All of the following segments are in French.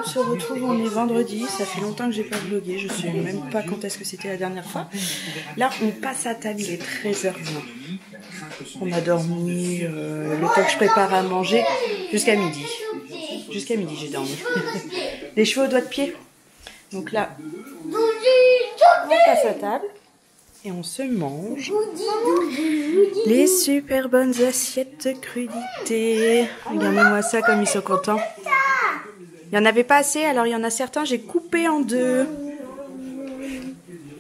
se retrouve, on est vendredi, ça fait longtemps que j'ai pas vlogué, je sais même pas quand est-ce que c'était la dernière fois. Là on passe à table, il est 13h20. On a dormi le temps que je prépare à manger jusqu'à midi. Jusqu'à midi j'ai dormi. Les cheveux au doigt de pied. Donc là, on passe à table et on se mange les super bonnes assiettes crudités. Regardez-moi ça comme ils sont contents. Il n'y en avait pas assez, alors il y en a certains, j'ai coupé en deux.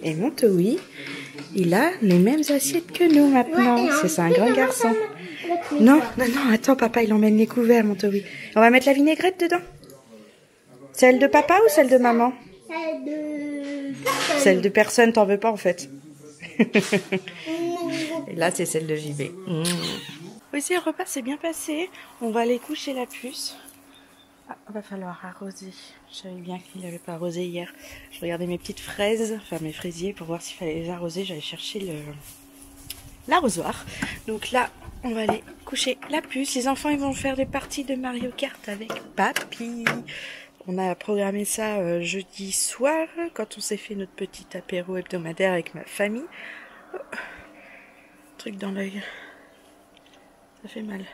Et mon Towi, il a les mêmes assiettes que nous maintenant. C'est un grand garçon. Non, non, non, attends, papa, il emmène les couverts, mon Towi. On va mettre la vinaigrette dedans. Celle de papa ou celle de maman? Celle de personne. Celle de personne, t'en veux pas en fait. Et là, c'est celle de JB. Oui, si, le repas s'est bien passé. On va aller coucher la puce. Ah, va falloir arroser. Je savais bien qu'il n'avait pas arrosé hier. Je regardais mes petites fraises, enfin mes fraisiers, pour voir s'il fallait les arroser. J'allais chercher l'arrosoir. Donc là, on va aller coucher la puce. Les enfants, ils vont faire des parties de Mario Kart avec papy. On a programmé ça jeudi soir, quand on s'est fait notre petit apéro hebdomadaire avec ma famille. Oh, truc dans l'œil. Ça fait mal.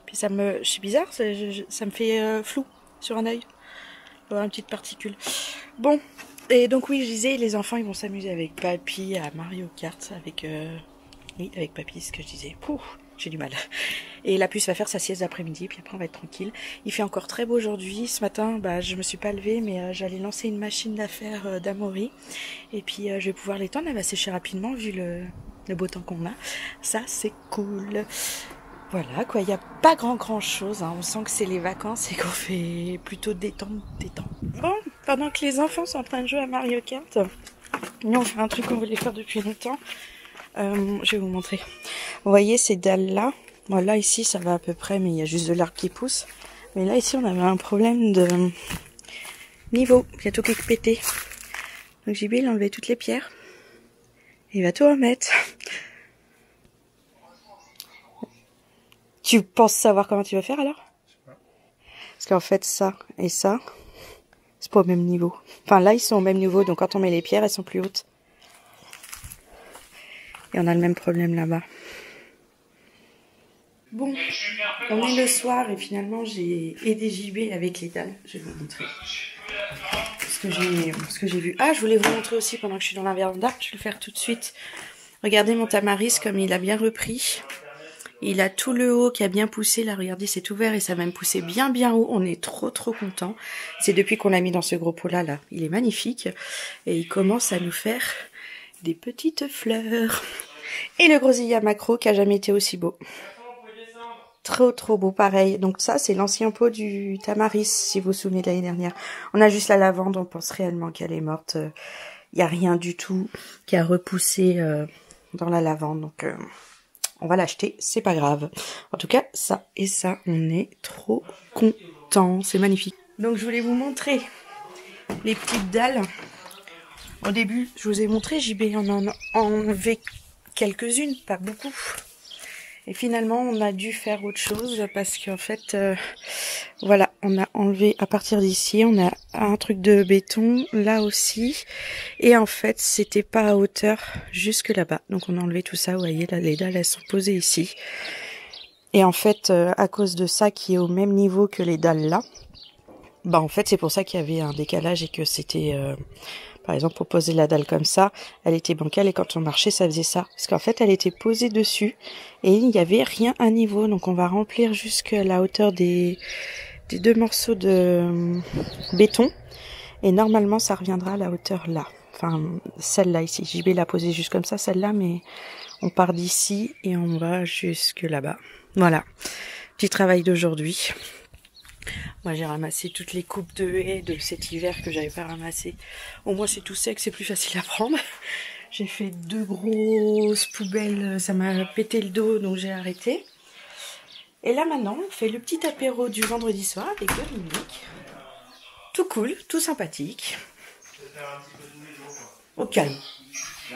Puis ça me... C'est bizarre, ça me fait flou sur un œil. Une petite particule. Bon, et donc oui, je disais, les enfants, ils vont s'amuser avec papy à Mario Kart, avec... Oui, avec papy, ce que je disais. Pouh, j'ai du mal. Et la puce va faire sa sieste d'après-midi, puis après on va être tranquille. Il fait encore très beau aujourd'hui. Ce matin, je me suis pas levée, mais j'allais lancer une machine d'affaires d'Amaury. Et puis je vais pouvoir l'étendre, elle va sécher rapidement vu le beau temps qu'on a. Ça, c'est cool. Voilà, quoi, il n'y a pas grand chose. Hein. On sent que c'est les vacances et qu'on fait plutôt détente. Bon, pendant que les enfants sont en train de jouer à Mario Kart, nous on fait un truc qu'on voulait faire depuis longtemps. Je vais vous montrer. Vous voyez ces dalles-là? Bon, là, ici, ça va à peu près, mais il y a juste de l'herbe qui pousse. Mais là, ici, on avait un problème de niveau. Il y a tout qui est pété. Donc, JB, il a enlevé toutes les pierres. Il va tout remettre. Tu penses savoir comment tu vas faire, alors? Parce qu'en fait, ça et ça, c'est pas au même niveau. Enfin, là, ils sont au même niveau. Donc, quand on met les pierres, elles sont plus hautes. Et on a le même problème là-bas. Bon, on est le soir et finalement j'ai aidé JB avec les dalles. Je vais vous montrer ce que j'ai vu. Ah, je voulais vous montrer aussi pendant que je suis dans la véranda. Je vais le faire tout de suite. Regardez mon tamaris comme il a bien repris. Il a tout le haut qui a bien poussé. Là, regardez, c'est ouvert et ça a même poussé bien haut. On est trop contents. C'est depuis qu'on l'a mis dans ce gros pot-là. Là. Il est magnifique. Et il commence à nous faire des petites fleurs. Et le grosillia macro qui a jamais été aussi beau. Trop beau, pareil. Donc ça, c'est l'ancien pot du tamaris, si vous vous souvenez de l'année dernière. On a juste la lavande, on pense réellement qu'elle est morte. Il n'y a rien du tout qui a repoussé dans la lavande. Donc on va l'acheter, c'est pas grave. En tout cas, ça et ça, on est trop contents. C'est magnifique. Donc je voulais vous montrer les petites dalles. Au début, je vous ai montré, JB en a enlevé quelques-unes, pas beaucoup. Et finalement, on a dû faire autre chose parce qu'en fait, voilà, on a enlevé à partir d'ici, on a un truc de béton là aussi. Et en fait, c'était pas à hauteur jusque là-bas. Donc on a enlevé tout ça, vous voyez, là, les dalles, elles sont posées ici. Et en fait, à cause de ça qui est au même niveau que les dalles là, en fait, c'est pour ça qu'il y avait un décalage et que c'était... par exemple, pour poser la dalle comme ça, elle était bancale et quand on marchait, ça faisait ça. Parce qu'en fait, elle était posée dessus et il n'y avait rien à niveau. Donc, on va remplir jusqu'à la hauteur des deux morceaux de béton. Et normalement, ça reviendra à la hauteur là. Enfin, celle-là ici. JB l'a posée juste comme ça, celle-là, mais on part d'ici et on va jusque là-bas. Voilà. Petit travail d'aujourd'hui. Moi j'ai ramassé toutes les coupes de haies de cet hiver que j'avais pas ramassé. Au moins c'est tout sec, c'est plus facile à prendre. J'ai fait 2 grosses poubelles, ça m'a pété le dos donc j'ai arrêté. Et là maintenant on fait le petit apéro du vendredi soir avec Dominique. Tout cool, tout sympathique. Au calme.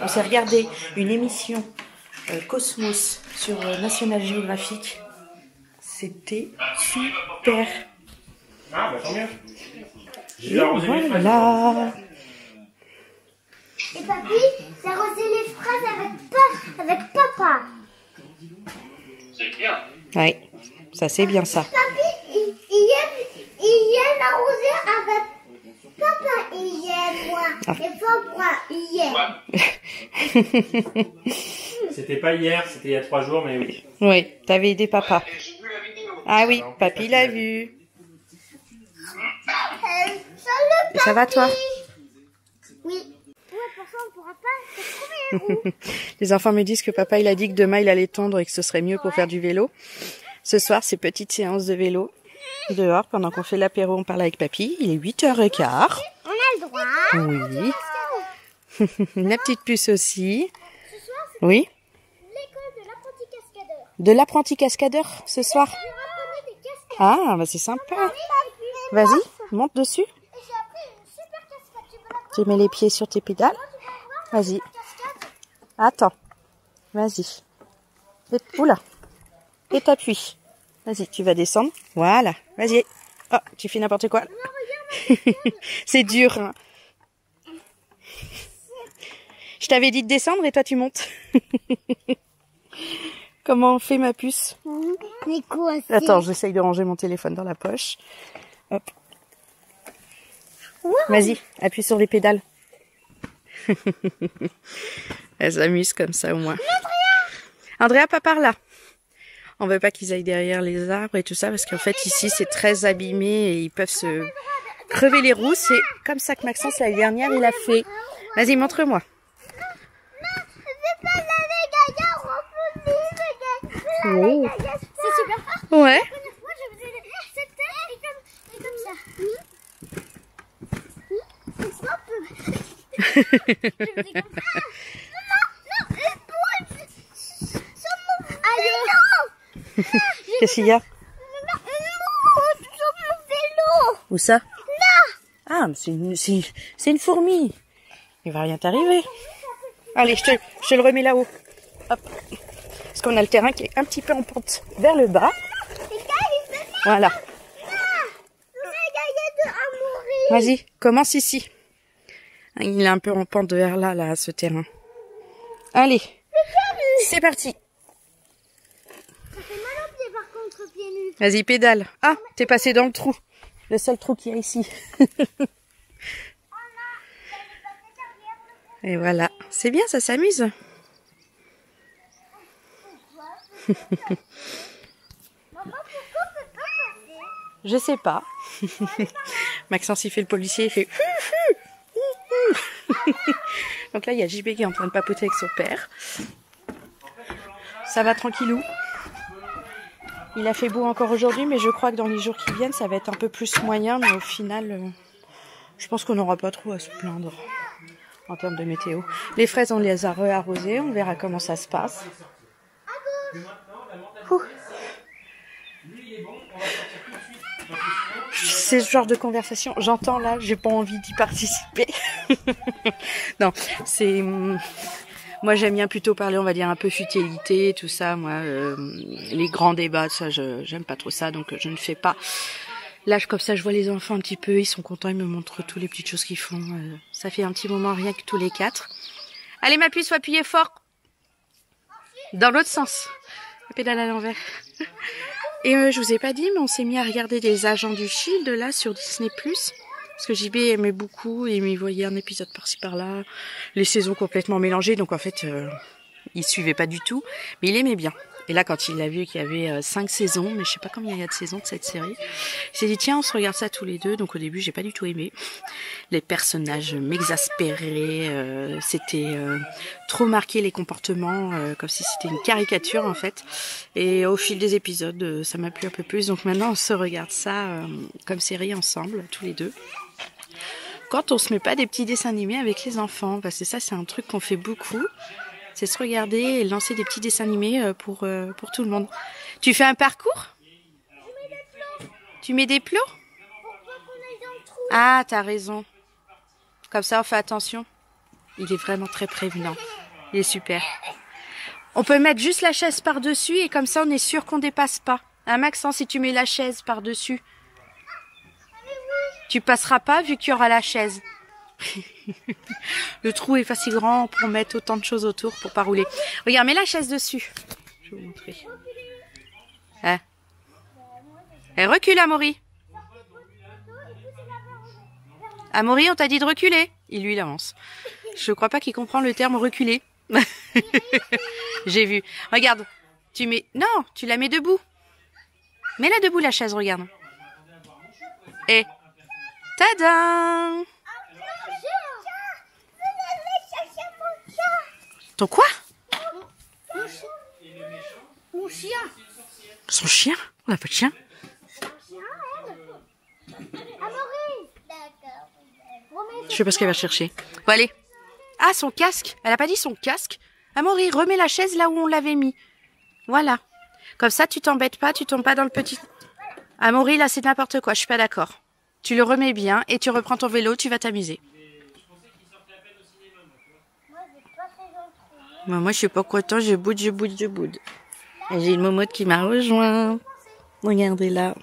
On s'est regardé une émission Cosmos sur National Geographic. C'était super. Ah, bah tant mieux. Et voilà. Et papy, j'ai arrosé les fraises avec papa. C'est bien. Ouais, ça c'est bien ça. Papy, il aime arroser avec papa. Il aime moi. Et papa, il aime. C'était pas hier, c'était il y a 3 jours, mais oui. Oui, t'avais aidé papa. Ah oui, papy l'a vu. Ça va toi? Oui. Ouais, pour ça, on pourra pas se trouver. Les enfants me disent que papa il a dit que demain il allait tondre et que ce serait mieux pour faire du vélo. Ce soir, c'est petite séance de vélo dehors pendant qu'on fait l'apéro, on parle avec papy. Il est 8h15. On a le droit. Oui. La petite puce aussi. Ce soir, c'est Oui. l'école de l'apprenti cascadeur. De l'apprenti cascadeur ce soir. Je vais apprendre des cascades. Ah, bah c'est sympa. Vas-y, monte dessus. Et j'ai appris une super cascade. Tu veux la voir? Tu mets les pieds sur tes pédales. Vas-y. Cascade. Attends. Vas-y. Oula. Et t'appuies. Vas-y, tu vas descendre. Voilà. Vas-y. Oh, tu fais n'importe quoi. C'est dur. Hein. Je t'avais dit de descendre et toi tu montes. Comment on fait ma puce? Mais quoi? Attends, j'essaye de ranger mon téléphone dans la poche. Hop. Vas-y, appuie sur les pédales. Elle s'amuse comme ça au moins. Andrea, pas par là. On veut pas qu'ils aillent derrière les arbres et tout ça parce qu'en fait ici c'est très abîmé et ils peuvent se crever les roues. C'est comme ça que Maxence l'année dernière il a fait. Vas-y, montre-moi. Oh. C'est super fort. Ouais. Moi, je faisais cette tête et comme ça. C'est ça, je faisais comme ça. Non, sur mon vélo. Qu'est-ce qu'il y a? Sur mon vélo. Où ça? Là. Ah, mais c'est une fourmi. Il va rien t'arriver. Allez, je te le remets là-haut. Hop. Parce qu'on a le terrain qui est un petit peu en pente vers le bas. Voilà. Vas-y, commence ici. Il est un peu en pente vers là, ce terrain. Allez, c'est parti. Ça fait mal aux pieds par contre, pieds nus. Vas-y, pédale. Ah, t'es passé dans le trou. Le seul trou qu'il y a ici. Et voilà. C'est bien, ça s'amuse. Je sais pas. Maxence, il fait le policier, il fait... Donc là, il y a JB qui est en train de papoter avec son père. Ça va tranquillou. Il a fait beau encore aujourd'hui, mais je crois que dans les jours qui viennent, ça va être un peu plus moyen. Mais au final, je pense qu'on n'aura pas trop à se plaindre en termes de météo. Les fraises, on les a re-arrosées. On verra comment ça se passe. Ouh. C'est ce genre de conversation. J'entends là, j'ai pas envie d'y participer. Non, c'est... Moi, j'aime bien plutôt parler, on va dire, un peu futilité, tout ça. Moi, les grands débats, ça, j'aime pas trop ça, donc je ne fais pas. Là, comme ça, je vois les enfants un petit peu, ils sont contents, ils me montrent toutes les petites choses qu'ils font. Ça fait un petit moment, rien que tous les 4. Allez, ma puce, faut appuyer fort. Dans l'autre sens. La pédale à l'envers. Et je vous ai pas dit, mais on s'est mis à regarder des Agents du Shield, là, sur Disney+. Parce que JB aimait beaucoup, et il voyait un épisode par-ci par-là. Les saisons complètement mélangées, donc en fait, il suivait pas du tout. Mais il aimait bien. Et là, quand il a vu qu'il y avait 5 saisons, mais je sais pas combien il y a de saisons de cette série, il s'est dit, tiens, on se regarde ça tous les deux. Donc au début, j'ai pas du tout aimé. Les personnages m'exaspéraient, c'était trop marqué les comportements, comme si c'était une caricature en fait. Et au fil des épisodes, ça m'a plu un peu plus. Donc maintenant, on se regarde ça comme série ensemble, tous les deux. Quand on se met pas des petits dessins animés avec les enfants, parce que ça, c'est un truc qu'on fait beaucoup. C'est se regarder et lancer des petits dessins animés pour tout le monde. Tu fais un parcours? Tu mets des plots? Ah, t'as raison. Comme ça, on fait attention. Il est vraiment très prévenant. Il est super. On peut mettre juste la chaise par-dessus et comme ça, on est sûr qu'on dépasse pas. Hein, Maxence, si tu mets la chaise par-dessus. Tu passeras pas vu qu'il y aura la chaise. Le trou est pas si grand pour mettre autant de choses autour pour pas rouler. Regarde, mets la chaise dessus. Je vais vous montrer. Hein? Et recule, Amaury. Amaury, on t'a dit de reculer. Il avance. Je crois pas qu'il comprend le terme reculer. J'ai vu. Regarde. Tu mets... Non, tu la mets debout. Mets-la debout, la chaise, regarde. Et... Tadam! Ton quoi? Mon chien. Son chien? On n'a pas de chien. Je sais pas ce qu'elle va chercher. Bon, allez. Ah, son casque. Elle a pas dit son casque. Amaury, remets la chaise là où on l'avait mis. Voilà. Comme ça, tu t'embêtes pas, tu tombes pas dans le petit... Amaury, là, c'est n'importe quoi. Je suis pas d'accord. Tu le remets bien et tu reprends ton vélo, tu vas t'amuser. Bon, moi, je suis pas content. Je boude. Et j'ai une momotte qui m'a rejoint. Regardez là.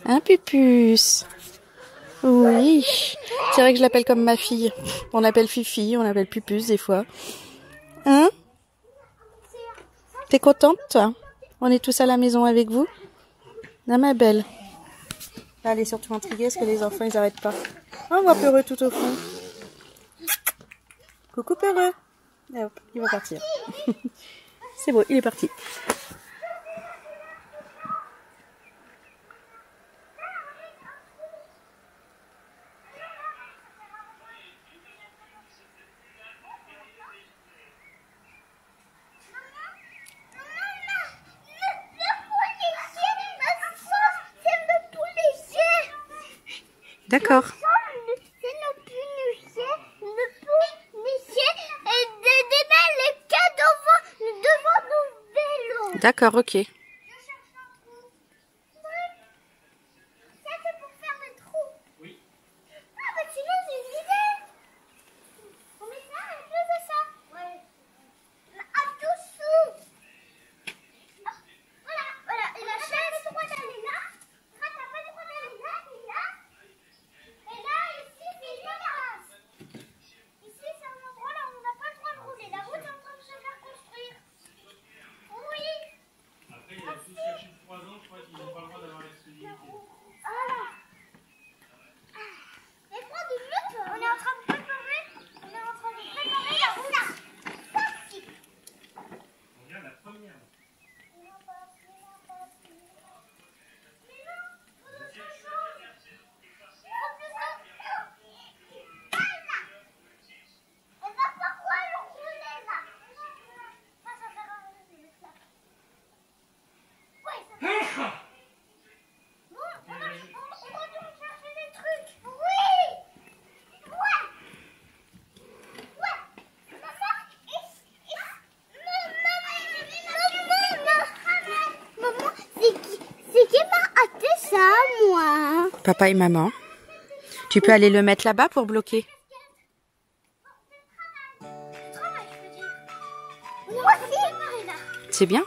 Un pupus. Oui. C'est vrai que je l'appelle comme ma fille. On l'appelle Fifi, on l'appelle Pupus des fois. Hein? T'es contente, toi? On est tous à la maison avec vous? Non, ma belle. Là, elle est surtout intriguée parce que les enfants, ils arrêtent pas. Oh, on voit Peureux tout au fond. Coucou Peureux. Et hop, il va partir. C'est beau, il est parti. D'accord. D'accord, ok. Papa et maman. Tu peux aller le mettre là-bas pour bloquer. C'est bien.